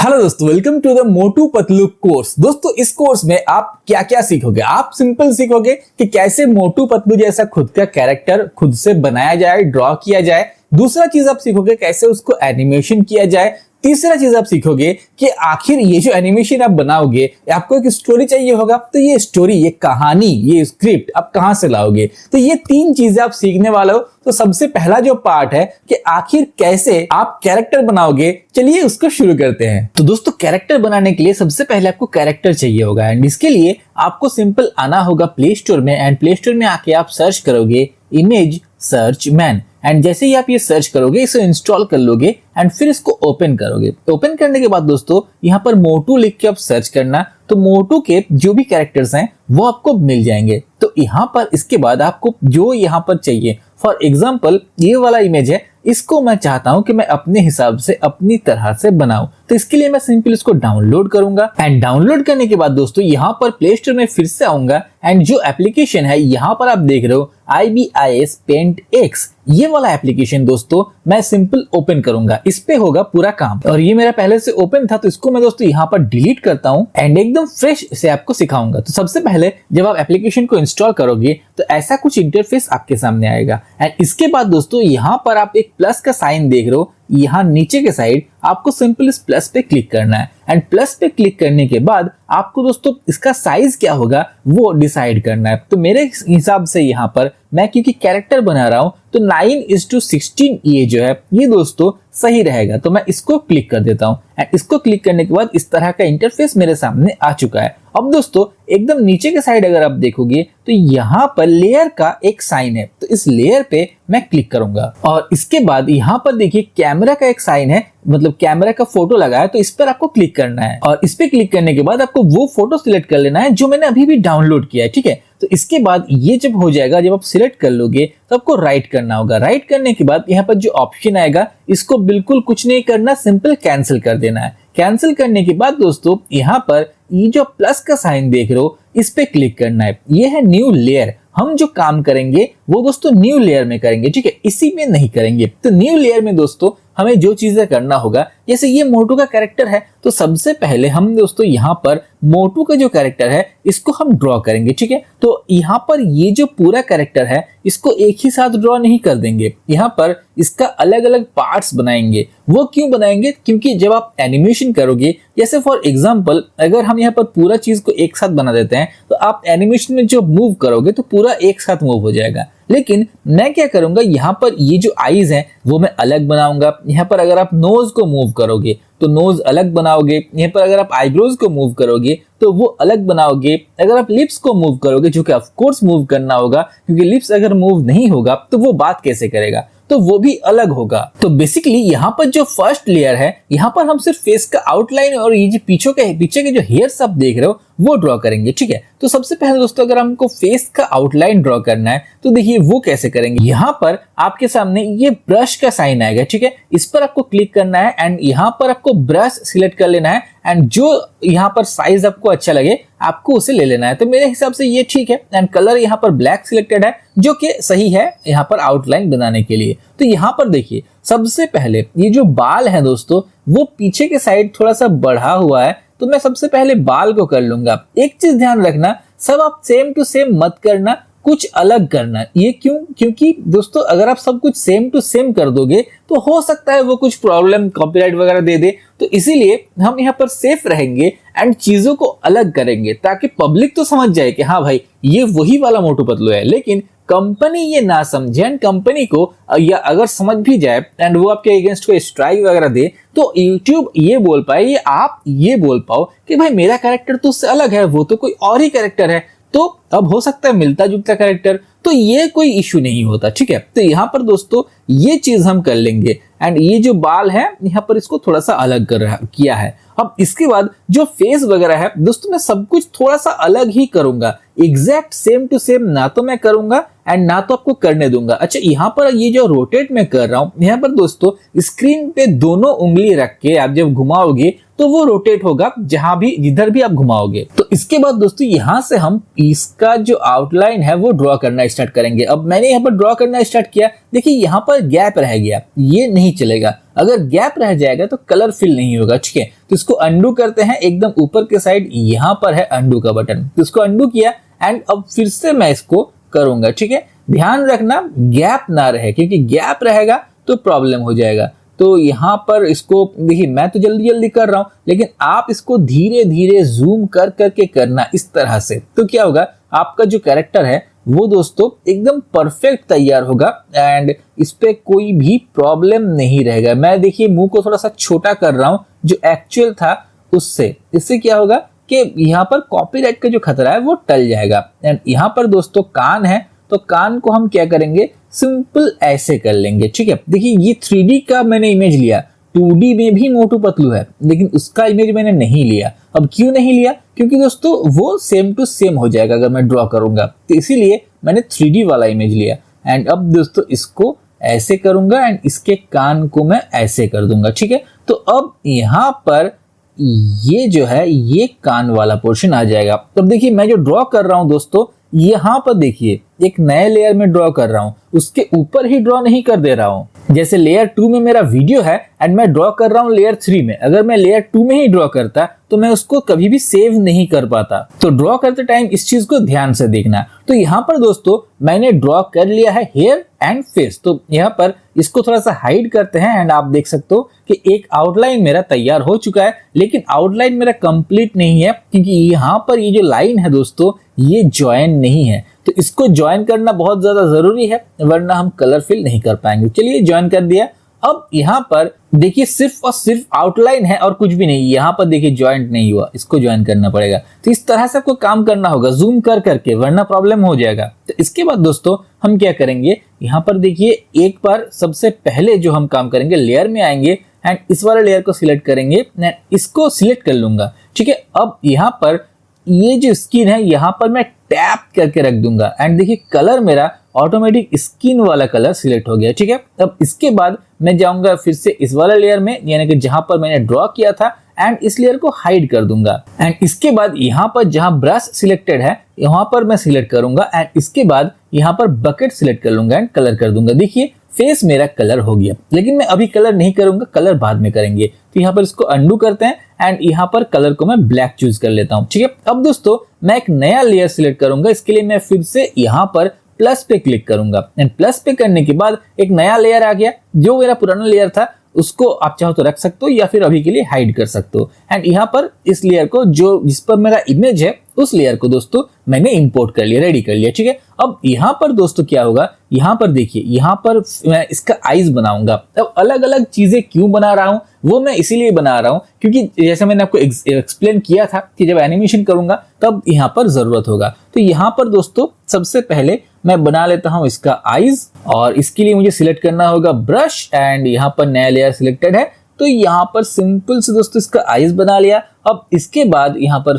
Hello दोस्तों, welcome to the Motu Patlu course. दोस्तों, इस कोर्स में आप क्या क्या सीखोगे? आप सिंपल सीखोगे कि कैसे मोटू पतलू जैसा खुद का कैरेक्टर खुद से बनाया जाए, ड्रॉ किया जाए। दूसरा चीज आप सीखोगे कैसे उसको एनिमेशन किया जाए। तीसरा चीज आप सीखोगे कि आखिर ये जो एनिमेशन आप बनाओगे, आपको एक स्टोरी चाहिए होगा, तो ये स्टोरी, ये कहानी, ये स्क्रिप्ट आप कहां से लाओगे। तो ये तीन चीजें आप सीखने वाले हो। तो सबसे पहला जो पार्ट है कि आखिर कैसे आप कैरेक्टर बनाओगे, चलिए उसको शुरू करते हैं। तो दोस्तों, कैरेक्टर बनाने के लिए सबसे पहले आपको कैरेक्टर चाहिए होगा एंड इसके लिए आपको सिंपल आना होगा प्ले स्टोर में एंड प्ले स्टोर में आके आप सर्च करोगे इमेज सर्च मैन एंड जैसे ही आप ये सर्च करोगे, इसे इंस्टॉल कर लोगे एंड फिर इसको ओपन करोगे। ओपन करने के बाद दोस्तों, यहाँ पर मोटू लिख के आप सर्च करना, तो मोटू के जो भी कैरेक्टर्स हैं वो आपको मिल जाएंगे। तो यहाँ पर इसके बाद आपको जो यहाँ पर चाहिए, फॉर एग्जाम्पल ये वाला इमेज है, इसको मैं चाहता हूं कि मैं अपने हिसाब से अपनी तरह से बनाऊं। तो इसके लिए मैं सिंपल इसको डाउनलोड करूंगा एंड डाउनलोड करने के बाद दोस्तों यहाँ पर प्ले स्टोर में फिर से आऊंगा एंड जो एप्लीकेशन है यहाँ पर आप देख रहे हो IBIS Paint X, ये वाला एप्लीकेशन दोस्तों मैं सिंपल ओपन करूंगा, इस पे होगा पूरा काम। और ये मेरा पहले से ओपन था, तो इसको मैं दोस्तों यहाँ पर डिलीट करता हूँ एंड एकदम फ्रेश से आपको सिखाऊंगा। तो सबसे पहले जब आप एप्लीकेशन को इंस्टॉल करोगे तो ऐसा कुछ इंटरफेस आपके सामने आएगा एंड इसके बाद दोस्तों यहाँ पर आप एक प्लस का साइन देख रहे हो, यहाँ नीचे के साइड आपको सिंपल इस प्लस पे क्लिक करना है एंड प्लस पे क्लिक करने के बाद आपको दोस्तों इसका साइज क्या होगा वो डिसाइड करना है। तो मेरे हिसाब से यहाँ पर मैं क्योंकि कैरेक्टर बना रहा हूं तो 9:16 ये जो है ये दोस्तों सही रहेगा। तो मैं इसको क्लिक कर देता हूं एंड इसको क्लिक करने के बाद इस तरह का इंटरफेस मेरे सामने आ चुका है। अब दोस्तों एकदम नीचे के साइड अगर आप देखोगे तो यहाँ पर लेयर का एक साइन है, तो इस लेयर पे मैं क्लिक करूंगा और इसके बाद यहाँ पर देखिए कैमरा का एक साइन है, मतलब कैमरा का फोटो लगा है, तो इस पर आपको क्लिक करना है और इस पे क्लिक करने के बाद आपको वो फोटो सिलेक्ट कर लेना है जो मैंने अभी भी डाउनलोड किया है, ठीक है। तो इसके बाद ये जब हो जाएगा, जब आप सिलेक्ट कर लोगे तो आपको राइट करना होगा। राइट करने के बाद यहाँ पर जो ऑप्शन आएगा इसको बिल्कुल कुछ नहीं करना, सिंपल कैंसिल कर देना है। कैंसिल करने के बाद दोस्तों यहाँ पर ये जो प्लस का साइन देख रहे हो इस पे क्लिक करना है। ये है न्यू लेयर। हम जो काम करेंगे वो दोस्तों न्यू लेयर में करेंगे, ठीक है, इसी में नहीं करेंगे। तो न्यू लेयर में दोस्तों हमें जो चीजें करना होगा, जैसे ये मोटू का कैरेक्टर है तो सबसे पहले हम दोस्तों यहाँ पर मोटू का जो कैरेक्टर है इसको हम ड्रॉ करेंगे, ठीक है। तो यहाँ पर ये जो पूरा कैरेक्टर है इसको एक ही साथ ड्रॉ नहीं कर देंगे, यहाँ पर इसका अलग अलग पार्ट्स बनाएंगे। वो क्यों बनाएंगे? क्योंकि जब आप एनिमेशन करोगे, जैसे फॉर एग्जांपल अगर हम यहाँ पर पूरा चीज को एक साथ बना देते हैं तो आप एनिमेशन में जो मूव करोगे तो पूरा एक साथ मूव हो जाएगा। लेकिन मैं क्या करूंगा, यहाँ पर ये जो आईज हैं वो मैं अलग बनाऊंगा। यहाँ पर अगर आप नोज को मूव करोगे तो नोज अलग बनाओगे, यहाँ पर अगर आप आईब्रोज को मूव करोगे तो वो अलग बनाओगे। अगर आप लिप्स को मूव करोगे, जो कि ऑफ कोर्स मूव करना होगा क्योंकि लिप्स अगर मूव नहीं होगा तो वो बात कैसे करेगा, तो वो भी अलग होगा। तो बेसिकली यहाँ पर जो फर्स्ट लेयर है, यहाँ पर हम सिर्फ फेस का आउटलाइन और ये जो पीछे के जो हेयर्स आप देख रहे हो वो ड्रॉ करेंगे, ठीक है। तो सबसे पहले दोस्तों अगर हमको फेस का आउटलाइन ड्रॉ करना है तो देखिए वो कैसे करेंगे। यहाँ पर आपके सामने ये ब्रश का साइन आएगा, ठीक है, इस पर आपको क्लिक करना है एंड यहाँ पर आपको ब्रश सिलेक्ट कर लेना है एंड जो यहाँ पर साइज आपको अच्छा लगे आपको उसे ले लेना है। तो मेरे हिसाब से ये ठीक है एंड कलर यहाँ पर ब्लैक सिलेक्टेड है जो कि सही है यहाँ पर आउटलाइन बनाने के लिए। तो यहाँ पर देखिए सबसे पहले ये जो बाल है दोस्तों वो पीछे के साइड थोड़ा सा बढ़ा हुआ है, तो मैं सबसे पहले बाल को कर लूंगा। एक चीज ध्यान रखना, सब आप सेम टू सेम मत करना, कुछ अलग करना। ये क्यों? क्योंकि दोस्तों अगर आप सब कुछ सेम टू सेम कर दोगे तो हो सकता है वो कुछ प्रॉब्लम कॉपीराइट वगैरह दे दे। तो इसीलिए हम यहाँ पर सेफ रहेंगे एंड चीजों को अलग करेंगे ताकि पब्लिक तो समझ जाए कि हाँ भाई ये वही वाला मोटू पतलू है, लेकिन कंपनी ये ना समझे एंड कंपनी को या अगर समझ भी जाए एंड वो आपके अगेंस्ट को स्ट्राइक वगैरह दे तो यूट्यूब ये बोल पाए या आप ये बोल पाओ कि भाई मेरा कैरेक्टर तो उससे अलग है, वो तो कोई और ही कैरेक्टर है। तो अब हो सकता है मिलता जुलता कैरेक्टर, तो ये कोई इश्यू नहीं होता, ठीक है। तो यहाँ पर दोस्तों ये चीज हम कर लेंगे एंड ये जो बाल है यहाँ पर इसको थोड़ा सा अलग किया है। अब इसके बाद जो फेस वगैरह है दोस्तों मैं सब कुछ थोड़ा सा अलग ही करूंगा, एग्जैक्ट सेम टू सेम ना तो मैं करूंगा एंड ना तो आपको करने दूंगा। अच्छा, यहाँ पर ये जो रोटेट मैं कर रहा हूं, यहाँ पर दोस्तों स्क्रीन पे दोनों उंगली रख के आप जब घुमाओगे तो वो रोटेट होगा जहां भी जिधर भी आप घुमाओगे। तो इसके बाद दोस्तों यहाँ से हम इसका जो आउटलाइन है वो ड्रॉ करना स्टार्ट करेंगे। अब मैंने यहाँ पर ड्रॉ करना स्टार्ट किया, देखिए यहाँ पर गैप रह गया, ये नहीं चलेगा। अगर गैप रह जाएगा तो कलर फिल नहीं होगा, ठीक है। तो इसको अंडू करते हैं, एकदम ऊपर के साइड यहाँ पर है अंडू का बटन, तो इसको अंडू किया एंड अब फिर से मैं इसको करूंगा, ठीक है। ध्यान रखना गैप ना रहे, क्योंकि गैप रहेगा तो प्रॉब्लम हो जाएगा। तो यहाँ पर इसको देखिए, मैं तो जल्दी जल्दी कर रहा हूं, लेकिन आप इसको धीरे धीरे जूम कर करके करना इस तरह से। तो क्या होगा, आपका जो कैरेक्टर है वो दोस्तों एकदम परफेक्ट तैयार होगा एंड इस पे कोई भी प्रॉब्लम नहीं रहेगा। मैं देखिए मुंह को थोड़ा सा छोटा कर रहा हूं जो एक्चुअल था उससे। इससे क्या होगा कि यहाँ पर कॉपीराइट का जो खतरा है वो टल जाएगा। एंड यहाँ पर दोस्तों कान है, तो कान को हम क्या करेंगे, सिंपल ऐसे कर लेंगे, ठीक है। देखिए ये 3D का मैंने इमेज लिया, 2D में भी मोटू पतलू है, लेकिन उसका इमेज मैंने नहीं लिया। अब क्यों नहीं लिया, क्योंकि दोस्तों वो सेम टू सेम हो जाएगा अगर मैं ड्रॉ करूंगा, तो इसीलिए मैंने 3D वाला इमेज लिया। एंड अब दोस्तों इसको ऐसे करूंगा एंड इसके कान को मैं ऐसे कर दूंगा, ठीक है। तो अब यहाँ पर ये जो है ये कान वाला पोर्शन आ जाएगा। तब देखिए मैं जो ड्रॉ कर रहा हूं दोस्तों, यहाँ पर देखिए एक नए लेयर में ड्रॉ कर रहा हूं, उसके ऊपर ही ड्रॉ नहीं कर दे रहा हूं। जैसे लेयर 2 में मेरा वीडियो है एंड मैं ड्रॉ कर रहा हूं लेयर 3 में। अगर मैं लेयर 2 में ही ड्रॉ करता तो मैं उसको कभी भी सेव नहीं कर पाता। तो ड्रॉ करते टाइम इस चीज को ध्यान से देखना। तो यहाँ पर दोस्तों मैंने ड्रॉ कर लिया है हेयर एंड फेस। तो यहाँ पर इसको थोड़ा सा हाइड करते हैं एंड आप देख सकते हो कि एक आउटलाइन मेरा तैयार हो चुका है, लेकिन आउटलाइन मेरा कंप्लीट नहीं है, क्योंकि यहाँ पर ये जो लाइन है दोस्तों ये ज्वाइन नहीं है। तो इसको ज्वाइन करना बहुत ज्यादा जरूरी है, वरना हम कलर फिल नहीं कर पाएंगे। चलिए ज्वाइन कर दिया। अब यहाँ पर देखिए सिर्फ और सिर्फ आउटलाइन है और कुछ भी नहीं। यहाँ पर देखिए ज्वाइंट नहीं हुआ, इसको ज्वाइन करना पड़ेगा। तो इस तरह से आपको काम करना होगा जूम कर करके, वरना प्रॉब्लम हो जाएगा। तो इसके बाद दोस्तों हम क्या करेंगे, यहाँ पर देखिए एक बार सबसे पहले जो हम काम करेंगे, लेयर में आएंगे एंड इस वाले लेयर को सिलेक्ट करेंगे, इसको सिलेक्ट कर लूंगा, ठीक है। अब यहाँ पर ये जो स्किन है यहाँ पर मैं टैप करके रख दूंगा एंड देखिए कलर मेरा ऑटोमेटिक स्किन वाला कलर सिलेक्ट हो गया, ठीक है। अब इसके बाद मैं जाऊंगा फिर से इस वाले लेयर में, यानी कि जहां पर मैंने ड्रॉ किया था, एंड इस लेयर को हाइड कर दूंगा। एंड इसके बाद यहाँ पर जहां ब्रश सिलेक्टेड है यहाँ पर मैं सिलेक्ट करूंगा एंड इसके बाद यहाँ पर बकेट सिलेक्ट कर लूंगा एंड कलर कर दूंगा। देखिए फेस मेरा कलर हो गया, लेकिन मैं अभी कलर नहीं करूंगा, कलर बाद में करेंगे। तो यहाँ पर इसको अंडू करते हैं एंड यहाँ पर कलर को मैं ब्लैक चूज कर लेता हूँ, ठीक है। अब दोस्तों मैं एक नया लेयर सिलेक्ट करूंगा, इसके लिए मैं फिर से यहाँ पर प्लस पे क्लिक करूंगा एंड प्लस पे करने के बाद एक नया लेयर आ गया। जो मेरा पुराना लेयर था उसको आप चाहो तो रख सकते हो या फिर अभी के लिए हाइड कर सकते हो। एंड यहाँ पर इस लेयर को जो जिस पर मेरा इमेज है उस लेयर को दोस्तों मैंने इंपोर्ट कर लिया, रेडी कर लिया, ठीक है। अब यहाँ पर दोस्तों क्या होगा, यहाँ पर देखिए यहाँ पर मैं इसका आईज बनाऊंगा। अब अलग अलग चीजें क्यों बना रहा हूँ, वो मैं इसीलिए बना रहा हूँ क्योंकि जैसे मैंने आपको एक्सप्लेन किया था कि जब एनिमेशन करूंगा तब यहाँ पर जरूरत होगा। तो यहाँ पर दोस्तों सबसे पहले मैं बना लेता हूँ इसका आईज, और इसके लिए मुझे सिलेक्ट करना होगा ब्रश एंड यहाँ पर नया लेयर सिलेक्टेड है, तो यहाँ पर सिंपल से दोस्तों इसका आईज बना लिया। अब इसके बाद यहाँ पर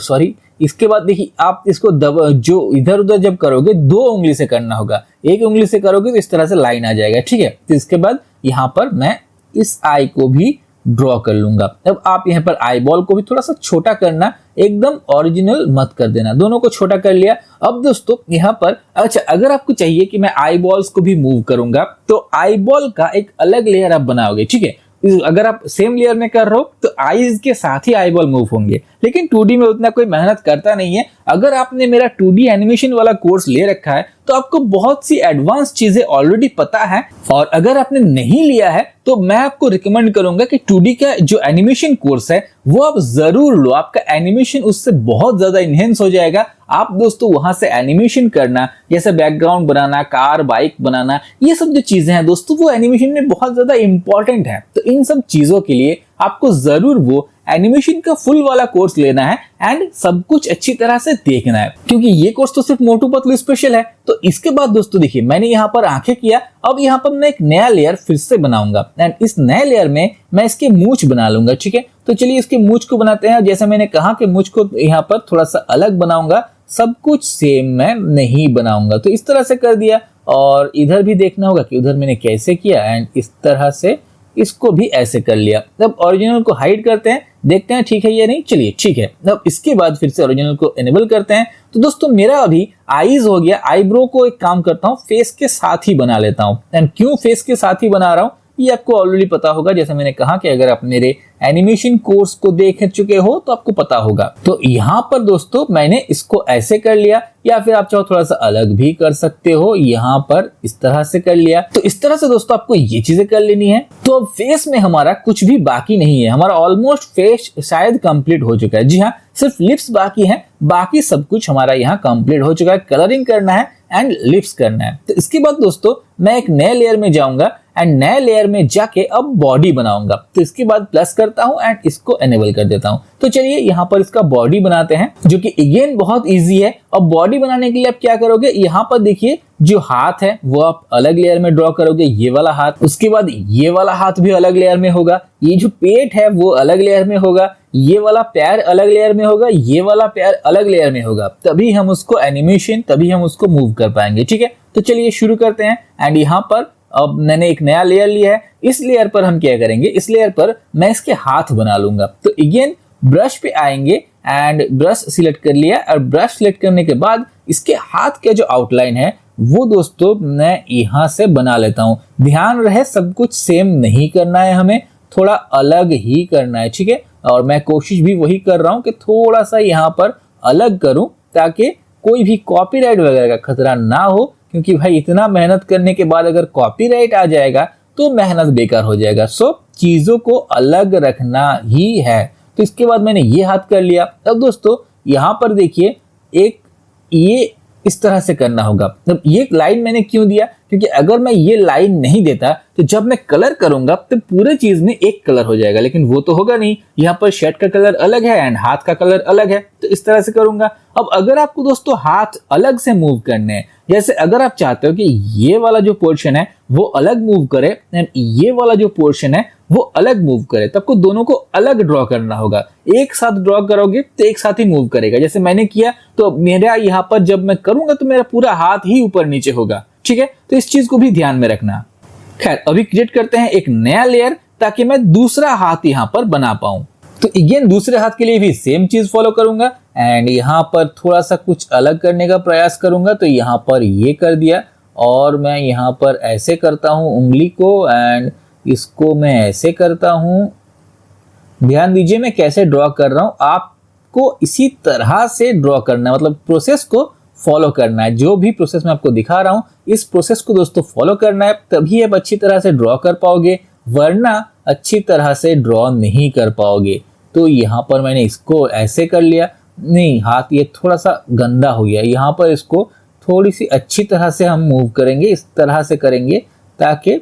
इसके बाद देखिए आप इसको जो इधर उधर जब करोगे 2 उंगली से करना होगा, 1 उंगली से करोगे तो इस तरह से लाइन आ जाएगा, ठीक है। तो इसके बाद यहाँ पर मैं इस आई को भी ड्रॉ कर लूंगा। अब आप यहाँ पर आई बॉल को भी थोड़ा सा छोटा करना, एकदम ओरिजिनल मत कर देना, दोनों को छोटा कर लिया। अब दोस्तों यहाँ पर अच्छा अगर आपको चाहिए कि मैं आई बॉल्स को भी मूव करूंगा तो आई बॉल का एक अलग लेयर आप बनाओगे, ठीक है। अगर आप सेम लेयर में कर रहे हो तो आईज के साथ ही आई बॉल मूव होंगे, लेकिन 2D में उतना कोई मेहनत करता नहीं है। अगर आपने मेरा 2D एनिमेशन वाला कोर्स ले रखा है तो आपको बहुत सी एडवांस चीजें ऑलरेडी पता है, और अगर आपने नहीं लिया है तो मैं आपको रिकमेंड करूंगा कि 2D का जो एनिमेशन कोर्स है वो आप जरूर लो। आपका एनिमेशन उससे बहुत ज्यादा इनहेंस हो जाएगा। आप दोस्तों वहां से एनिमेशन करना, जैसे बैकग्राउंड बनाना, कार बाइक बनाना, ये सब जो चीजें हैं दोस्तों वो एनिमेशन में बहुत ज्यादा इंपॉर्टेंट है। तो इन सब चीजों के लिए आपको जरूर वो एनिमेशन का फुल वाला कोर्स लेना है एंड सब कुछ अच्छी तरह से देखना है, क्योंकि ये कोर्स तो सिर्फ मोटू पतलू स्पेशल है। तो इसके बाद दोस्तों देखिए मैंने यहाँ पर आंखें किया, अब यहाँ पर मैं एक नया लेयर फिर से बनाऊंगा एंड इस नए लेयर में मैं इसके मूंछ बना लूंगा, ठीक है। तो चलिए इसके मूंछ को बनाते हैं। जैसे मैंने कहा कि मूंछ को यहाँ पर थोड़ा सा अलग बनाऊंगा, सब कुछ सेम मैं नहीं बनाऊंगा। तो इस तरह से कर दिया, और इधर भी देखना होगा कि उधर मैंने कैसे किया एंड इस तरह से इसको भी ऐसे कर लिया। अब ओरिजिनल को हाइड करते हैं देखते हैं ठीक है या नहीं। चलिए ठीक है, अब इसके बाद फिर से ओरिजिनल को इनेबल करते हैं। तो दोस्तों मेरा अभी आईज हो गया, आईब्रो को एक काम करता हूँ फेस के साथ ही बना लेता हूँ। एंड क्यों फेस के साथ ही बना रहा हूँ ये आपको ऑलरेडी पता होगा, जैसे मैंने कहा कि अगर आप मेरे एनिमेशन कोर्स को देख चुके हो तो आपको पता होगा। तो यहाँ पर दोस्तों मैंने इसको ऐसे कर लिया, या फिर आप चाहो थोड़ा सा अलग भी कर सकते हो, यहाँ पर इस तरह से कर लिया। तो इस तरह से दोस्तों आपको ये चीजें कर लेनी है। तो अब फेस में हमारा कुछ भी बाकी नहीं है, हमारा ऑलमोस्ट फेस शायद कंप्लीट हो चुका है। जी हाँ, सिर्फ लिप्स बाकी है, बाकी सब कुछ हमारा यहाँ कंप्लीट हो चुका है। कलरिंग करना है एंड लिप्स करना है। तो इसके बाद दोस्तों मैं एक नए लेयर में जाऊंगा एंड नए लेयर में जाके अब बॉडी बनाऊंगा। तो इसके बाद प्लस करता हूं एंड इसको एनेबल कर देता हूं। तो चलिए यहाँ पर इसका बॉडी बनाते हैं, जो कि अगेन बहुत इजी है। अब बॉडी बनाने के लिए आप क्या करोगे, यहाँ पर देखिए जो हाथ है वो आप अलग लेयर में ड्रॉ करोगे, ये वाला हाथ। उसके बाद ये वाला हाथ भी अलग लेयर में होगा, ये जो पेट है वो अलग लेयर में होगा, ये वाला पैर अलग लेयर में होगा, ये वाला पैर अलग लेयर में होगा। तभी हम उसको एनिमेशन, तभी हम उसको मूव कर पाएंगे। ठीक है, तो चलिए शुरू करते हैं। एंड यहाँ पर अब मैंने एक नया लेयर लिया है, इस लेयर पर हम क्या करेंगे, इस लेयर पर मैं इसके हाथ बना लूंगा। तो अगेन ब्रश पे आएंगे एंड ब्रश सिलेक्ट कर लिया, और ब्रश सिलेक्ट करने के बाद इसके हाथ का जो आउटलाइन है वो दोस्तों मैं यहाँ से बना लेता हूँ। ध्यान रहे सब कुछ सेम नहीं करना है, हमें थोड़ा अलग ही करना है। ठीक है, और मैं कोशिश भी वही कर रहा हूँ कि थोड़ा सा यहाँ पर अलग करूँ, ताकि कोई भी कॉपीराइट वगैरह का खतरा ना हो, क्योंकि भाई इतना मेहनत करने के बाद अगर कॉपीराइट आ जाएगा तो मेहनत बेकार हो जाएगा। सो चीजों को अलग रखना ही है। तो इसके बाद मैंने ये हाथ कर लिया। अब दोस्तों यहाँ पर देखिए एक ये इस तरह से करना होगा। अब ये लाइन मैंने क्यों दिया, क्योंकि अगर मैं ये लाइन नहीं देता तो जब मैं कलर करूंगा तो पूरे चीज में एक कलर हो जाएगा, लेकिन वो तो होगा नहीं। यहाँ पर शर्ट का कलर अलग है एंड हाथ का कलर अलग है, तो इस तरह से करूंगा। अब अगर आपको दोस्तों हाथ अलग से मूव करने हैं, जैसे अगर आप चाहते हो कि ये वाला जो पोर्शन है वो अलग मूव करे एंड ये वाला जो पोर्शन है वो अलग मूव करे, तब को दोनों को अलग ड्रॉ करना होगा। एक साथ ड्रॉ करोगे तो एक साथ ही मूव करेगा। जैसे मैंने किया तो मेरा यहाँ पर जब मैं करूंगा तो मेरा पूरा हाथ ही ऊपर नीचे होगा। ठीक है, तो इस चीज को भी ध्यान में रखना। खैर अभी क्रिएट करते हैं एक नया लेयर, ताकि मैं दूसरा हाथ यहाँ पर बना पाऊं। तो अगेन दूसरे हाथ के लिए भी सेम चीज फॉलो करूंगा एंड यहाँ पर थोड़ा सा कुछ अलग करने का प्रयास करूंगा। तो यहाँ पर ये कर दिया, और मैं यहाँ पर ऐसे करता हूँ उंगली को, एंड इसको मैं ऐसे करता हूँ। ध्यान दीजिए मैं कैसे ड्रॉ कर रहा हूँ, आपको इसी तरह से ड्रॉ करना है, मतलब प्रोसेस को फॉलो करना है। जो भी प्रोसेस मैं आपको दिखा रहा हूँ इस प्रोसेस को दोस्तों फॉलो करना है, तभी आप अच्छी तरह से ड्रॉ कर पाओगे, वरना अच्छी तरह से ड्रॉ नहीं कर पाओगे। तो यहाँ पर मैंने इसको ऐसे कर लिया, नहीं हाथ ये थोड़ा सा गंदा हो गया, यहाँ पर इसको थोड़ी सी अच्छी तरह से हम मूव करेंगे, इस तरह से करेंगे ताकि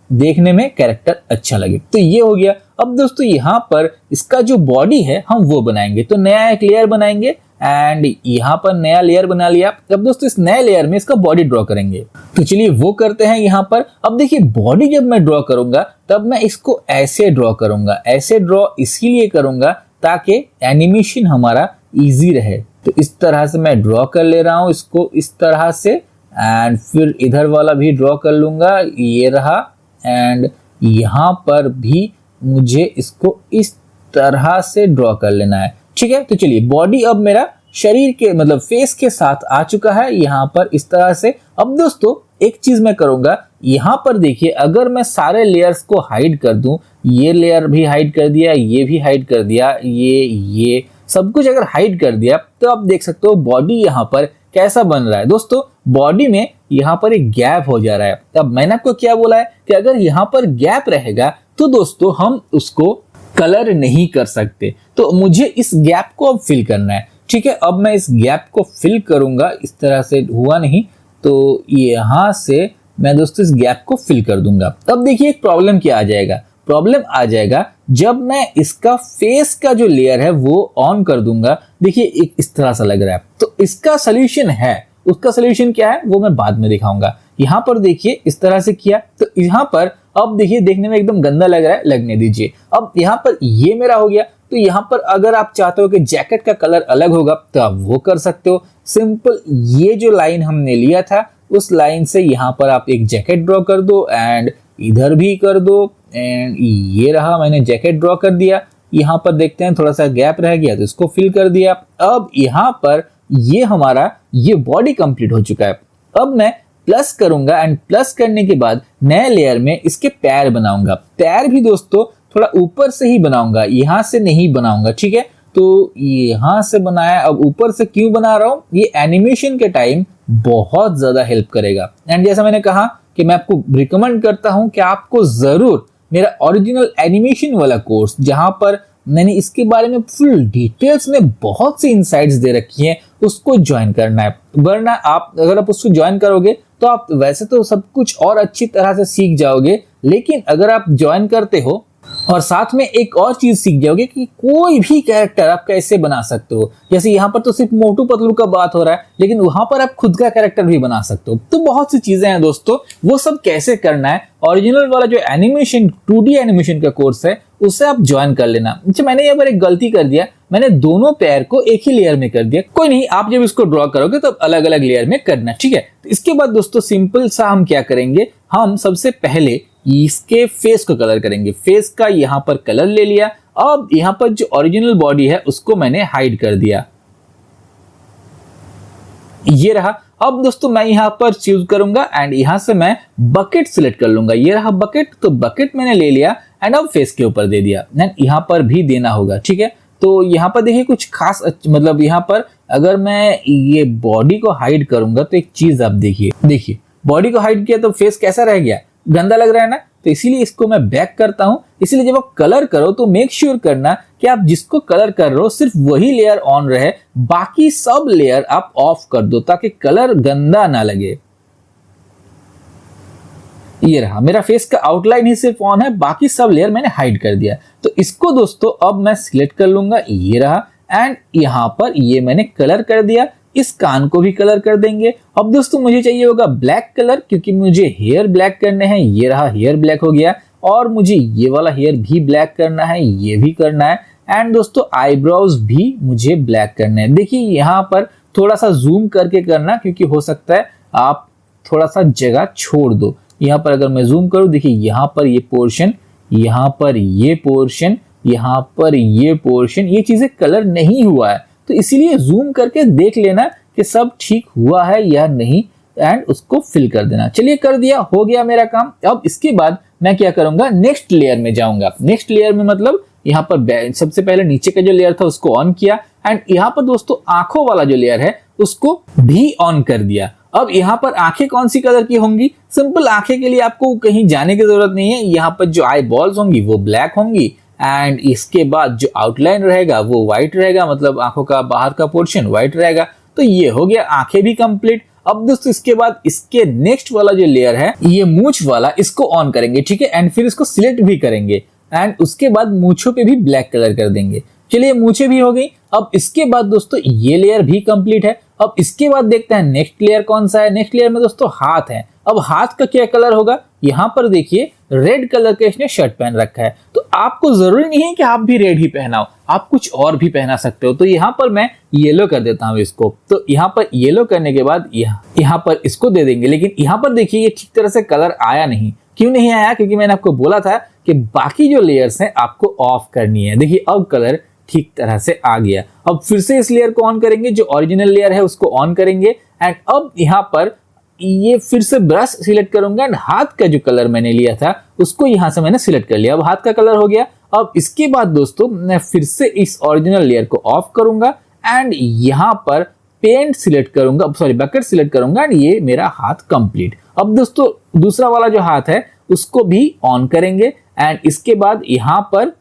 देखने में कैरेक्टर अच्छा लगे। तो ये हो गया। अब दोस्तों यहाँ पर इसका जो बॉडी है हम वो बनाएंगे। तो नया एक लेयर बनाएंगे एंड यहाँ पर नया लेयर बना लिया। अब दोस्तों इस नए लेयर में इसका बॉडी ड्रॉ करेंगे। तो चलिए वो करते हैं यहाँ पर। अब देखिए बॉडी जब मैं ड्रॉ करूंगा तब मैं इसको ऐसे ड्रॉ करूंगा। ऐसे ड्रॉ इसीलिए करूंगा ताकि एनिमेशन हमारा इजी रहे। तो इस तरह से मैं ड्रॉ कर ले रहा हूँ इसको इस तरह से, एंड फिर इधर वाला भी ड्रॉ कर लूंगा, ये रहा। एंड यहाँ पर भी मुझे इसको इस तरह से ड्रॉ कर लेना है। ठीक है, तो चलिए बॉडी अब मेरा शरीर के मतलब फेस के साथ आ चुका है यहाँ पर इस तरह से। अब दोस्तों एक चीज मैं करूंगा, यहाँ पर देखिए अगर मैं सारे लेयर्स को हाइड कर दूं, ये लेयर भी हाइड कर दिया, ये भी हाइड कर दिया, ये सब कुछ अगर हाइड कर दिया, तो आप देख सकते हो बॉडी यहाँ पर कैसा बन रहा है। दोस्तों बॉडी में यहाँ पर एक गैप हो जा रहा है। अब मैंने आपको क्या बोला है कि अगर यहाँ पर गैप रहेगा तो दोस्तों हम उसको कलर नहीं कर सकते। तो मुझे इस गैप को अब फिल करना है। ठीक है, अब मैं इस गैप को फिल करूंगा। इस तरह से हुआ नहीं, तो यहाँ से मैं दोस्तों इस गैप को फिल कर दूंगा। अब देखिए एक प्रॉब्लम क्या आ जाएगा, प्रॉब्लम आ जाएगा जब मैं इसका फेस का जो लेयर है वो ऑन कर दूंगा। देखिए एक इस तरह सा लग रहा है। तो इसका सोल्यूशन है, उसका सोल्यूशन क्या है वो मैं बाद में दिखाऊंगा। यहाँ पर देखिए इस तरह से किया, तो यहाँ पर अब देखिए देखने में एकदम गंदा लग रहा है, लगने दीजिए। अब यहाँ पर ये मेरा हो गया। तो यहाँ पर अगर आप चाहते हो कि जैकेट का कलर अलग होगा तो आप वो कर सकते हो। सिंपल ये जो लाइन हमने लिया था उस लाइन से यहाँ पर आप एक जैकेट ड्रॉ कर दो, एंड इधर भी कर दो, एंड ये रहा मैंने जैकेट ड्रॉ कर दिया। यहाँ पर देखते हैं थोड़ा सा गैप रह गया तो इसको फिल कर दिया। अब यहाँ पर ये हमारा ये बॉडी कंप्लीट हो चुका है। अब मैं प्लस करूंगा एंड प्लस करने के बाद नए लेयर में इसके पैर बनाऊंगा। पैर भी दोस्तों थोड़ा ऊपर से ही बनाऊंगा, यहाँ से नहीं बनाऊंगा, ठीक है। तो यहाँ से बनाया, अब ऊपर से क्यों बना रहा हूँ, ये एनिमेशन के टाइम बहुत ज्यादा हेल्प करेगा। एंड जैसा मैंने कहा कि मैं आपको रिकमेंड करता हूं कि आपको जरूर मेरा ओरिजिनल एनिमेशन वाला कोर्स, जहां पर मैंने इसके बारे में फुल डिटेल्स में बहुत सी इनसाइट्स दे रखी हैं, उसको ज्वाइन करना है। वरना अगर आप उसको ज्वाइन करोगे तो आप वैसे तो सब कुछ और अच्छी तरह से सीख जाओगे, लेकिन अगर आप ज्वाइन करते हो और साथ में एक और चीज सीख जाओगे कि कोई भी कैरेक्टर आप कैसे बना सकते हो। जैसे यहाँ पर तो सिर्फ मोटू पतलू का बात हो रहा है, लेकिन वहां पर आप खुद का कैरेक्टर भी बना सकते हो। तो बहुत सी चीजें हैं दोस्तों, वो सब कैसे करना है, ओरिजिनल वाला जो एनिमेशन 2D एनिमेशन का कोर्स है उसे आप ज्वाइन कर लेना। अच्छा, मैंने यहाँ पर एक गलती कर दिया, मैंने दोनों पैर को एक ही लेयर में कर दिया। कोई नहीं, आप जब इसको ड्रॉ करोगे तो अलग अलग लेयर में करना, ठीक है। तो इसके बाद दोस्तों सिंपल सा हम क्या करेंगे, हम सबसे पहले इसके फेस को कलर करेंगे। फेस का यहाँ पर कलर ले लिया। अब यहाँ पर जो ओरिजिनल बॉडी है उसको मैंने हाइड कर दिया, ये रहा। अब दोस्तों मैं यहाँ पर चूज करूंगा एंड यहाँ से मैं बकेट सिलेक्ट कर लूंगा। ये रहा बकेट, तो बकेट मैंने ले लिया एंड अब फेस के ऊपर दे दिया। एंड यहाँ पर भी देना होगा, ठीक है। तो यहाँ पर देखिए कुछ खास मतलब यहाँ पर अगर मैं ये बॉडी को हाइड करूंगा तो एक चीज आप देखिए बॉडी को हाइड किया तो फेस कैसा रह गया, गंदा लग रहा है ना। तो इसीलिए इसको मैं बैक करता हूं। इसीलिए जब आप कलर करो तो मेक श्योर करना कि आप जिसको कलर कर रहे हो सिर्फ वही लेयर ऑन रहे, बाकी सब लेयर आप ऑफ कर दो ताकि कलर गंदा ना लगे। ये रहा मेरा फेस का आउटलाइन ही सिर्फ ऑन है, बाकी सब लेयर मैंने हाइड कर दिया। तो इसको दोस्तों अब मैं सिलेक्ट कर लूंगा, ये रहा। एंड यहां पर ये मैंने कलर कर दिया, इस कान को भी कलर कर देंगे। अब दोस्तों मुझे चाहिए होगा ब्लैक कलर, क्योंकि मुझे हेयर ब्लैक करने हैं। ये रहा हेयर ब्लैक हो गया, और मुझे ये वाला हेयर भी ब्लैक करना है, ये भी करना है। एंड दोस्तों आईब्रोज भी मुझे ब्लैक करने हैं। देखिए यहाँ पर थोड़ा सा जूम करके करना, क्योंकि हो सकता है आप थोड़ा सा जगह छोड़ दो। यहाँ पर अगर मैं जूम करूं, देखिए यहाँ पर ये पोर्शन, यहाँ पर ये पोर्शन, यहाँ पर ये पोर्शन, ये चीजें कलर नहीं हुआ है। तो इसीलिए जूम करके देख लेना कि सब ठीक हुआ है या नहीं, एंड उसको फिल कर देना। चलिए कर दिया, हो गया मेरा काम। अब इसके बाद मैं क्या करूंगा, नेक्स्ट लेयर में जाऊंगा। नेक्स्ट लेयर में मतलब यहाँ पर सबसे पहले नीचे का जो लेयर था उसको ऑन किया, एंड यहाँ पर दोस्तों आंखों वाला जो लेयर है उसको भी ऑन कर दिया। अब यहाँ पर आंखें कौन सी कलर की होंगी, सिंपल आंखें के लिए आपको कहीं जाने की जरूरत नहीं है। यहाँ पर जो आई बॉल्स होंगी वो ब्लैक होंगी, एंड इसके बाद जो आउटलाइन रहेगा वो व्हाइट रहेगा, मतलब आंखों का बाहर का पोर्शन व्हाइट रहेगा। तो ये हो गया आंखें भी कंप्लीट। अब दोस्तों इसके बाद इसके नेक्स्ट वाला जो लेयर है ये मूंछ वाला, इसको ऑन करेंगे, ठीक है। एंड फिर इसको सिलेक्ट भी करेंगे, एंड उसके बाद मूंछों पे भी ब्लैक कलर कर देंगे। चलिए मूंछें भी हो गई। अब इसके बाद दोस्तों ये लेयर भी कंप्लीट है। अब इसके बाद देखते हैं नेक्स्ट लेयर कौन सा है। नेक्स्ट लेयर में दोस्तों हाथ है। अब हाथ का क्या कलर होगा, यहाँ पर देखिए रेड कलर का इसने शर्ट पहन रखा है। तो आपको जरूरी नहीं है कि आप भी रेड ही पहनाओ, आप कुछ और भी पहना सकते हो। तो यहाँ पर मैं येलो कर देता हूँ इसको। तो यहाँ पर येलो करने के बाद यहाँ पर इसको दे देंगे। लेकिन यहाँ पर देखिए ये ठीक तरह से कलर आया नहीं। क्यों नहीं आया, क्योंकि मैंने आपको बोला था कि बाकी जो लेयर्स हैं आपको ऑफ करनी है। देखिए अब कलर ठीक तरह से आ गया। अब फिर से इस लेयर को ऑन करेंगे, जो ओरिजिनल लेयर है उसको ऑन करेंगे। एंड अब यहाँ पर ये फिर से ब्रश सिलेक्ट करूंगा, एंड हाथ का जो कलर मैंने लिया था उसको यहाँ से मैंने सिलेक्ट कर लिया। अब हाथ का कलर हो गया। अब इसके बाद दोस्तों मैं फिर से इस ओरिजिनल लेयर को ऑफ करूंगा, एंड यहाँ पर पेंट सिलेक्ट करूंगा, सॉरी बकेट सिलेक्ट करूंगा, एंड ये मेरा हाथ कंप्लीट। अब दोस्तों दूसरा वाला जो हाथ है उसको भी ऑन करेंगे, एंड इसके बाद यहाँ पर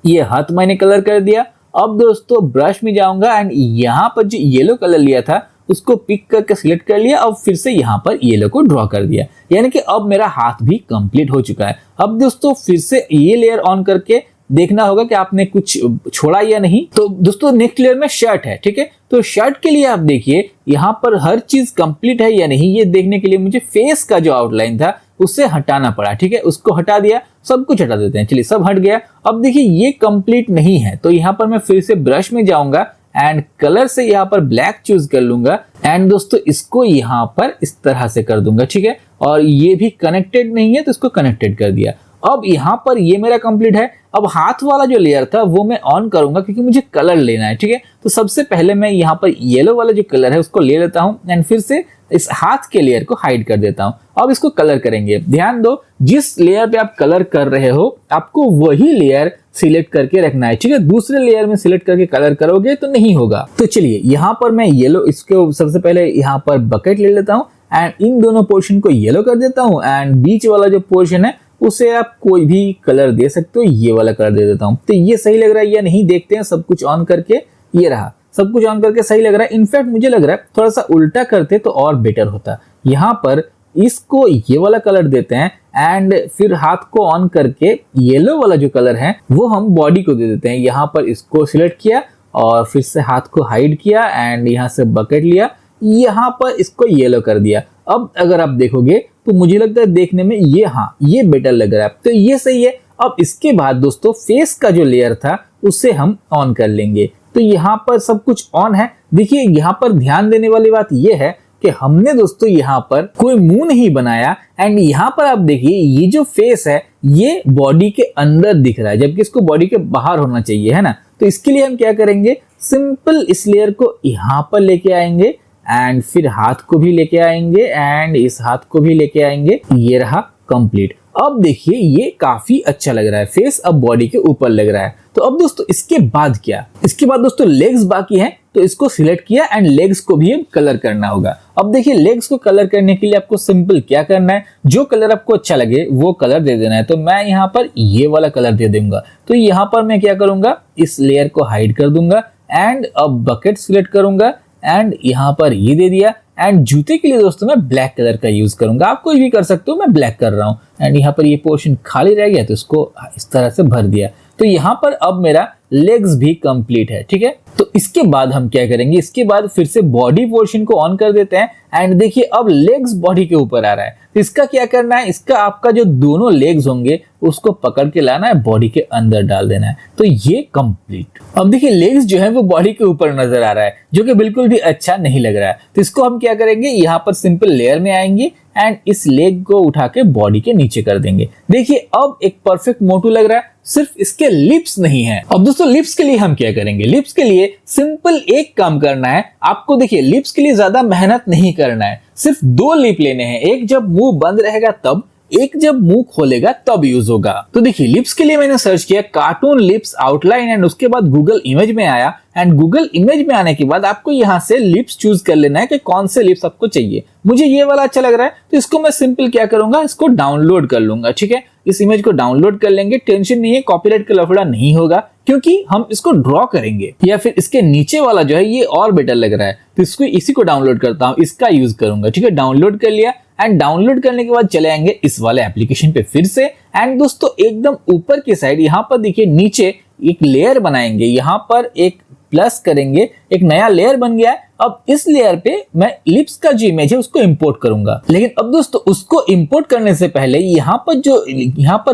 ये हाथ मैंने कलर कर दिया। अब दोस्तों ब्रश में जाऊंगा, एंड यहाँ पर जो येलो कलर लिया था उसको पिक करके सिलेक्ट कर लिया। अब फिर से यहाँ पर येलो को ड्रॉ कर दिया, यानी कि अब मेरा हाथ भी कंप्लीट हो चुका है। अब दोस्तों फिर से ये लेयर ऑन करके देखना होगा कि आपने कुछ छोड़ा या नहीं। तो दोस्तों नेक्स्ट लेयर में शर्ट है, ठीक है। तो शर्ट के लिए आप देखिए यहाँ पर हर चीज कंप्लीट है या नहीं, ये देखने के लिए मुझे फेस का जो आउटलाइन था उससे हटाना पड़ा, ठीक है। उसको हटा दिया, सब कुछ हटा देते हैं। चलिए सब हट गया। अब देखिए ये कंप्लीट नहीं है, तो यहाँ पर मैं फिर से ब्रश में जाऊंगा, एंड कलर से यहाँ पर ब्लैक चूज कर लूंगा, एंड दोस्तों इसको यहाँ पर इस तरह से कर दूंगा, ठीक है। और ये भी कनेक्टेड नहीं है तो इसको कनेक्टेड कर दिया। अब यहाँ पर ये मेरा कंप्लीट है। अब हाथ वाला जो लेयर था वो मैं ऑन करूंगा क्योंकि मुझे कलर लेना है, ठीक है। तो सबसे पहले मैं यहाँ पर येलो वाला जो कलर है उसको ले लेता हूँ एंड फिर से इस हाथ के लेयर को हाइड कर देता हूँ। अब इसको कलर करेंगे। ध्यान दो, जिस लेयर पे आप कलर कर रहे हो आपको वही लेयर सिलेक्ट करके रखना है, ठीक है। दूसरे लेयर में सिलेक्ट करके कलर करोगे तो नहीं होगा। तो चलिए यहाँ पर मैं येलो, इसको सबसे पहले यहाँ पर बकेट ले लेता हूँ एंड इन दोनों पोर्शन को येलो कर देता हूँ एंड बीच वाला जो पोर्शन है उसे आप कोई भी कलर दे सकते हो, ये वाला कलर दे देता हूं। तो ये सही लग रहा है या नहीं देखते हैं। सब कुछ ऑन करके, ये रहा, सब कुछ ऑन करके सही लग रहा है। इनफैक्ट मुझे लग रहा है थोड़ा सा उल्टा करते तो और बेटर होता। यहाँ पर इसको ये वाला कलर देते हैं एंड फिर हाथ को ऑन करके येलो वाला जो कलर है वो हम बॉडी को दे देते हैं। यहाँ पर इसको सिलेक्ट किया और फिर से हाथ को हाइड किया एंड यहाँ से बकेट लिया, यहाँ पर इसको येलो कर दिया। अब अगर आप देखोगे तो मुझे लगता है देखने में ये, हाँ ये बेटर लग रहा है, तो ये सही है। अब इसके बाद दोस्तों फेस का जो लेयर था उसे हम ऑन कर लेंगे। तो यहाँ पर सब कुछ ऑन है। देखिए यहाँ पर ध्यान देने वाली बात ये है कि हमने दोस्तों यहाँ पर कोई मुंह नहीं बनाया एंड यहाँ पर आप देखिए ये जो फेस है ये बॉडी के अंदर दिख रहा है जबकि इसको बॉडी के बाहर होना चाहिए, है ना। तो इसके लिए हम क्या करेंगे, सिंपल इस लेयर को यहाँ पर लेके आएंगे एंड फिर हाथ को भी लेके आएंगे एंड इस हाथ को भी लेके आएंगे। ये रहा कंप्लीट। अब देखिए ये काफी अच्छा लग रहा है, फेस अब बॉडी के ऊपर लग रहा है। तो अब दोस्तों इसके बाद क्या, इसके बाद दोस्तों लेग्स बाकी हैं, तो इसको सिलेक्ट किया एंड लेग्स को भी कलर करना होगा। अब देखिए लेग्स को कलर करने के लिए आपको सिंपल क्या करना है, जो कलर आपको अच्छा लगे वो कलर दे देना है। तो मैं यहाँ पर ये वाला कलर दे दूंगा। तो यहाँ पर मैं क्या करूंगा, इस लेयर को हाइड कर दूंगा एंड अब बकेट सिलेक्ट करूंगा एंड यहाँ पर ये दे दिया। एंड जूते के लिए दोस्तों मैं ब्लैक कलर का यूज करूंगा, आप कोई भी कर सकते हो, मैं ब्लैक कर रहा हूँ। एंड यहाँ पर ये पोर्शन खाली रह गया तो इसको इस तरह से भर दिया। तो यहाँ पर अब मेरा लेग्स भी कंप्लीट है, ठीक है। तो इसके बाद हम क्या करेंगे, इसके बाद फिर से बॉडी पोर्शन को ऑन कर देते हैं एंड देखिए अब लेग्स बॉडी के ऊपर आ रहा है। तो इसका क्या करना है, इसका आपका जो दोनों लेग्स होंगे उसको पकड़ के लाना है, बॉडी के अंदर डाल देना है। तो ये कंप्लीट। अब देखिए लेग्स जो है वो बॉडी के ऊपर नजर आ रहा है जो कि बिल्कुल भी अच्छा नहीं लग रहा है। तो इसको हम क्या करेंगे, यहाँ पर सिंपल लेयर में आएंगे एंड इस लेग को उठा के बॉडी के नीचे कर देंगे। देखिए अब एक परफेक्ट मोटू लग रहा है, सिर्फ इसके लिप्स नहीं है। अब दोस्तों लिप्स के लिए हम क्या करेंगे, लिप्स के लिए सिंपल एक काम करना है आपको। देखिए लिप्स के लिए ज्यादा मेहनत नहीं करना है, सिर्फ 2 लिप लेने हैं, एक जब मुंह बंद रहेगा तब, एक जब मुंह खोलेगा तब यूज होगा। तो देखिए लिप्स के लिए मैंने सर्च किया कार्टून लिप्स आउटलाइन एंड उसके बाद गूगल इमेज में आया एंड गूगल इमेज में आने के बाद आपको यहाँ से लिप्स चूज कर लेना है कि कौन से लिप्स आपको चाहिए। मुझे ये वाला अच्छा लग रहा है तो इसको मैं सिंपल क्या करूंगा, इसको डाउनलोड कर लूंगा, ठीक है। इस इमेज को डाउनलोड कर लेंगे, टेंशन नहीं है, कॉपीराइट का लफड़ा नहीं होगा क्योंकि हम इसको ड्रॉ करेंगे। या फिर इसके नीचे वाला जो है ये और बेटर लग रहा है तो इसको, इसी को डाउनलोड करता हूँ, इसका यूज करूंगा, ठीक है। डाउनलोड कर लिया एंड डाउनलोड करने के बाद चले आएंगे इस वाले एप्लीकेशन पे फिर से एंड दोस्तों एकदम ऊपर की साइड यहाँ पर देखिए नीचे एक लेयर बनाएंगे, यहाँ पर एक प्लस करेंगे, एक नया लेयर बन गया है। अब इस लेयर पे मैं लिप्स का जो इमेज है उसको इंपोर्ट करूंगा। लेकिन अब दोस्तों उसको इंपोर्ट करने से पहले यहाँ पर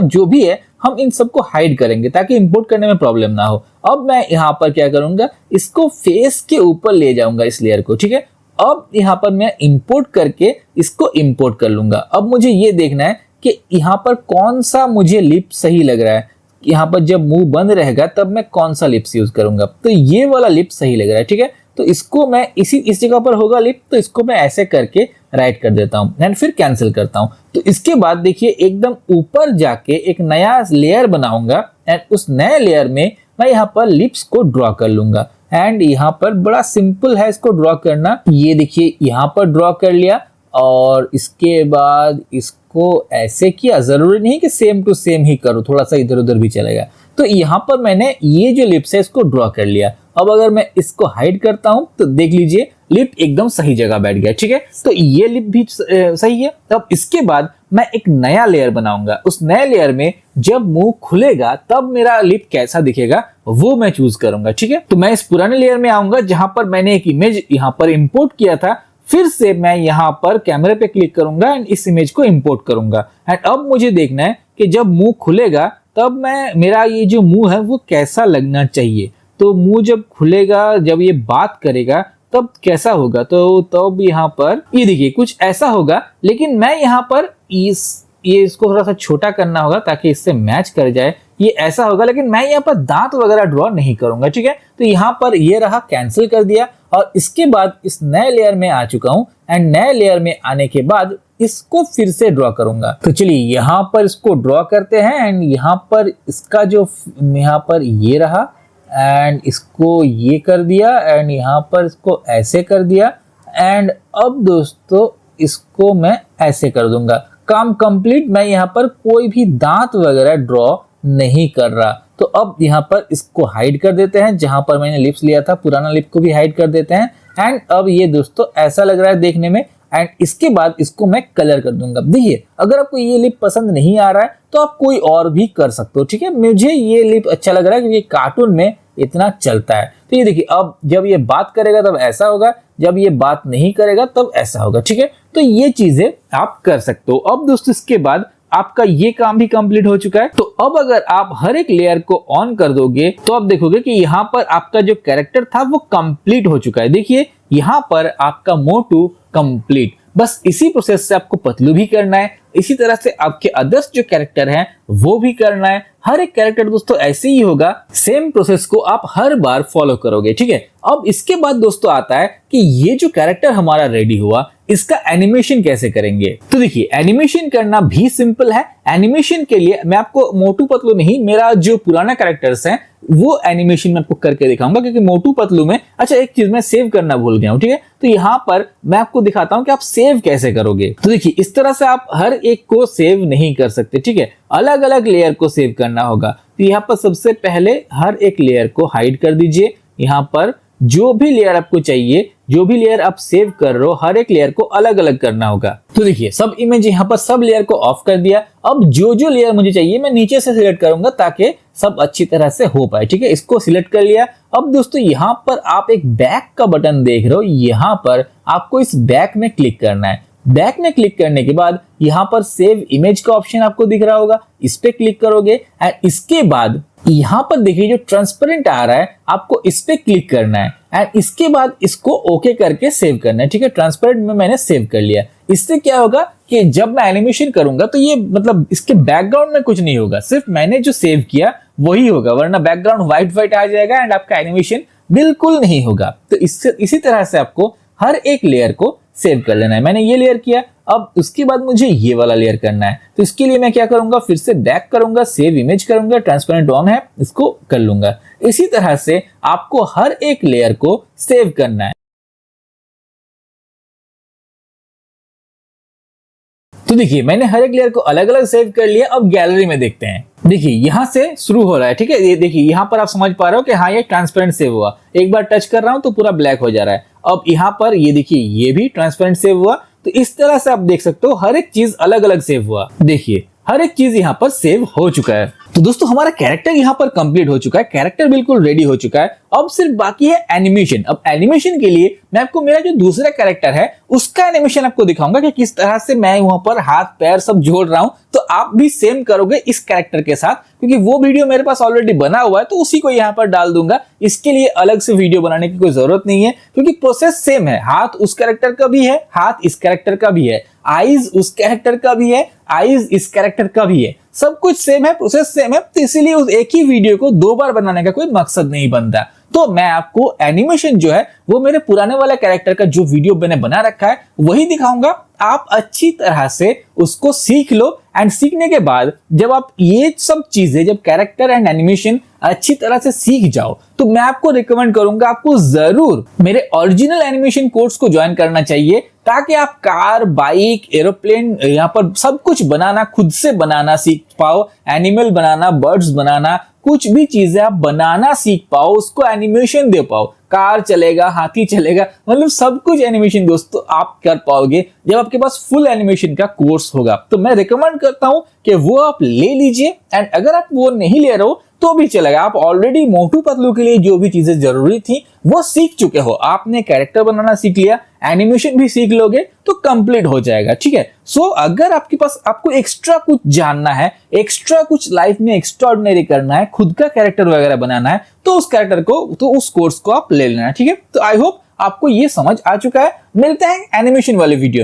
जो भी है हम इन सबको हाइड करेंगे ताकि इंपोर्ट करने में प्रॉब्लम ना हो। अब मैं यहाँ पर क्या करूंगा, इसको फेस के ऊपर ले जाऊंगा इस लेयर को, ठीक है। अब यहाँ पर मैं इंपोर्ट करके इसको इंपोर्ट कर लूंगा। अब मुझे ये देखना है कि यहाँ पर कौन सा मुझे लिप सही लग रहा है, यहाँ पर जब मुंह बंद रहेगा तब मैं कौन सा लिप्स यूज करूंगा। तो ये वाला लिप सही लग रहा है, ठीक है। तो इसको मैं इस जगह पर होगा लिप, तो इसको मैं ऐसे करके राइट कर देता हूँ एंड फिर कैंसिल करता हूँ। तो इसके बाद देखिए एकदम ऊपर जाके एक नया लेयर बनाऊंगा एंड उस नए लेयर में मैं यहाँ पर लिप्स को ड्रॉ कर लूंगा एंड यहाँ पर बड़ा सिंपल है इसको ड्रॉ करना। ये देखिए यहाँ पर ड्रॉ कर लिया और इसके बाद इसको ऐसे किया, जरूरी नहीं कि सेम टू सेम ही करो, थोड़ा सा इधर उधर भी चलेगा। तो यहाँ पर मैंने ये जो लिप्स है इसको ड्रॉ कर लिया। अब अगर मैं इसको हाइड करता हूं तो देख लीजिए लिप एकदम सही जगह बैठ गया, ठीक है। तो ये लिप भी सही है। अब इसके बाद मैं एक नया लेयर बनाऊंगा, उस नए लेयर में जब मुंह खुलेगा तब मेरा लिप कैसा दिखेगा वो मैं चूज करूंगा, ठीक है। तो मैं इस पुराने लेयर में आऊंगा जहां पर मैंने एक इमेज यहाँ पर इंपोर्ट किया था, फिर से मैं यहाँ पर कैमरे पे क्लिक करूंगा एंड इस इमेज को इंपोर्ट करूंगा एंड अब मुझे देखना है कि जब मुंह खुलेगा तब मेरा ये जो मुंह है वो कैसा लगना चाहिए। तो मुंह जब खुलेगा, जब ये बात करेगा तब कैसा होगा, तो तब यहाँ पर ये देखिए कुछ ऐसा होगा। लेकिन मैं यहाँ पर इस ये इसको थोड़ा सा छोटा करना होगा ताकि इससे मैच कर जाए, ये ऐसा होगा। लेकिन मैं यहाँ पर दांत वगैरह ड्रॉ नहीं करूंगा, ठीक है। तो यहाँ पर ये रहा, कैंसिल कर दिया और इसके बाद इस नए लेयर में आ चुका हूं एंड नए लेयर में आने के बाद इसको फिर से ड्रॉ करूंगा। तो चलिए यहाँ पर इसको ड्रॉ करते हैं एंड यहाँ पर इसका जो यहाँ पर ये रहा एंड इसको ये कर दिया एंड यहाँ पर इसको ऐसे कर दिया एंड अब दोस्तों इसको मैं ऐसे कर दूंगा। काम कंप्लीट। मैं यहाँ पर कोई भी दांत वगैरह ड्रॉ नहीं कर रहा। तो अब यहाँ पर इसको हाइड कर देते हैं, जहां पर मैंने लिप्स लिया था पुराना लिप को भी हाइड कर देते हैं एंड अब ये दोस्तों ऐसा लग रहा है देखने में। एंड इसके बाद इसको मैं कलर कर दूंगा। देखिए अगर आपको ये लिप पसंद नहीं आ रहा है तो आप कोई और भी कर सकते हो, ठीक है। मुझे ये लिप अच्छा लग रहा है क्योंकि कार्टून में इतना चलता है। तो ये देखिए अब जब ये बात करेगा तब ऐसा होगा, जब ये बात नहीं करेगा तब ऐसा होगा, ठीक है। तो ये चीजें आप कर सकते हो। अब दोस्तों इसके बाद आपका ये काम भी कंप्लीट हो चुका है। तो अब अगर आप हर एक लेयर को ऑन कर दोगे तो आप देखोगे कि यहाँ पर आपका जो कैरेक्टर था वो कंप्लीट हो चुका है। देखिए यहाँ पर आपका मोटू कंप्लीट। बस इसी प्रोसेस से आपको पतलू भी करना है, इसी तरह से आपके अदर्स जो कैरेक्टर हैं वो भी करना है। हर एक कैरेक्टर दोस्तों ऐसे ही होगा, सेम प्रोसेस को आप हर बार फॉलो करोगे, ठीक है। अब इसके बाद दोस्तों आता है कि ये जो कैरेक्टर हमारा रेडी हुआ इसका एनिमेशन कैसे करेंगे। तो देखिए एनिमेशन करना भी सिंपल है। एनिमेशन के लिए मैं आपको मोटू पतलू नहीं, मेरा जो पुराना कैरेक्टर्स हैं वो एनिमेशन में आपको करके दिखाऊंगा, क्योंकि मोटू पतलू में अच्छा एक चीज मैं सेव करना भूल गया हूं, ठीक है। तो यहाँ पर मैं आपको दिखाता हूं कि आप सेव कैसे करोगे। तो देखिए इस तरह से आप हर एक को सेव नहीं कर सकते, ठीक है। अलग अलग लेयर को सेव करना होगा। तो यहाँ पर सबसे पहले हर एक लेयर को हाइड कर दीजिए। यहाँ पर जो भी लेयर आपको चाहिए, जो भी लेयर आप सेव कर रहे हो, हर एक लेयर को अलग अलग करना होगा। तो देखिए सब इमेज यहाँ पर सब लेयर को ऑफ कर दिया। अब जो जो लेयर मुझे चाहिए मैं नीचे से सिलेक्ट करूंगा ताकि सब अच्छी तरह से हो पाए, ठीक है। इसको सिलेक्ट कर लिया। अब दोस्तों यहाँ पर आप एक बैक का बटन देख रहे हो, यहाँ पर आपको इस बैक में क्लिक करना है। बैक में क्लिक करने के बाद यहाँ पर सेव इमेज का ऑप्शन आपको दिख रहा होगा, इस पे क्लिक करोगे एंड इसके बाद यहाँ पर देखिए जो ट्रांसपेरेंट आ रहा है आपको इस पे क्लिक करना है एंड इसके बाद इसको ओके करके सेव करना है, ठीक है। ट्रांसपेरेंट में मैंने सेव कर लिया। इससे क्या होगा कि जब मैं एनिमेशन करूंगा तो ये मतलब इसके बैकग्राउंड में कुछ नहीं होगा, सिर्फ मैंने जो सेव किया वही होगा, वरना बैकग्राउंड व्हाइट आ जाएगा एंड आपका एनिमेशन बिल्कुल नहीं होगा। तो इसी तरह से आपको हर एक लेयर को सेव कर लेना है। मैंने ये लेयर किया, अब उसके बाद मुझे ये वाला लेयर करना है। तो इसके लिए मैं क्या करूंगा, फिर से बैक करूंगा, सेव इमेज करूंगा, ट्रांसपेरेंट ऑन है, इसको कर लूंगा। इसी तरह से आपको हर एक लेयर को सेव करना है। तो देखिए मैंने हर एक लेयर को अलग अलग सेव कर लिया। अब गैलरी में देखते हैं। देखिए यहां से शुरू हो रहा है, ठीक है। ये देखिए यहाँ पर आप समझ पा रहे हो कि हाँ ये ट्रांसपेरेंट सेव हुआ। एक बार टच कर रहा हूं तो पूरा ब्लैक हो जा रहा है। अब यहाँ पर ये देखिए ये भी ट्रांसपेरेंट सेव हुआ। तो इस तरह से आप देख सकते हो हर एक चीज अलग अलग सेव हुआ। देखिए हर एक चीज यहाँ पर सेव हो चुका है। तो दोस्तों हमारा कैरेक्टर यहाँ पर कंप्लीट हो चुका है, कैरेक्टर बिल्कुल रेडी हो चुका है। अब सिर्फ बाकी है एनिमेशन। अब एनिमेशन के लिए मैं आपको मेरा जो दूसरा कैरेक्टर है उसका एनिमेशन आपको दिखाऊंगा कि किस तरह से मैं वहां पर हाथ पैर सब जोड़ रहा हूं। तो आप भी सेम करोगे इस कैरेक्टर के साथ, क्योंकि वो वीडियो मेरे पास ऑलरेडी बना हुआ है तो उसी को यहाँ पर डाल दूंगा। इसके लिए अलग से वीडियो बनाने की कोई जरूरत नहीं है, क्योंकि प्रोसेस सेम है। हाथ उस कैरेक्टर का भी है, हाथ इस कैरेक्टर का भी है, आईज उस कैरेक्टर का भी है, आईज इस कैरेक्टर का भी है, सब कुछ सेम है, प्रोसेस सेम है। तो इसीलिए उस एक ही वीडियो को दो बार बनाने का कोई मकसद नहीं बनता। तो मैं आपको एनिमेशन जो है वो मेरे पुराने वाला कैरेक्टर का जो वीडियो मैंने बना रखा है वही दिखाऊंगा। आप अच्छी तरह से उसको सीख लो एंड सीखने के बाद जब आप ये सब चीजें, जब कैरेक्टर एंड एनिमेशन अच्छी तरह से सीख जाओ तो मैं आपको रिकमेंड करूंगा आपको जरूर मेरे ओरिजिनल एनिमेशन कोर्स को ज्वाइन करना चाहिए, ताकि आप कार, बाइक, एरोप्लेन, यहाँ पर सब कुछ बनाना खुद से बनाना सीख पाओ। एनिमल बनाना, बर्ड्स बनाना, कुछ भी चीजें आप बनाना सीख पाओ, उसको एनिमेशन दे पाओ। कार चलेगा, हाथी चलेगा, मतलब सब कुछ एनिमेशन दोस्तों आप कर पाओगे जब आपके पास फुल एनिमेशन का कोर्स होगा। तो मैं रिकमेंड करता हूं कि वो आप ले लीजिए। एंड अगर आप वो नहीं ले रहे हो तो भी चलेगा, आप ऑलरेडी मोटू पतलू के लिए जो भी चीजें जरूरी थी वो सीख चुके हो। आपने कैरेक्टर बनाना सीख लिया, एनिमेशन भी सीख लोगे तो कंप्लीट हो जाएगा, ठीक है। सो अगर आपके पास आपको एक्स्ट्रा कुछ जानना है, एक्स्ट्रा कुछ लाइफ में एक्स्ट्राऑर्डिनरी करना है, खुद का कैरेक्टर वगैरह बनाना है, तो उस कैरेक्टर को, तो उस कोर्स को आप ले लेना, ठीक है। तो आई होप आपको ये समझ आ चुका है। मिलते हैं एनिमेशन वाले वीडियो।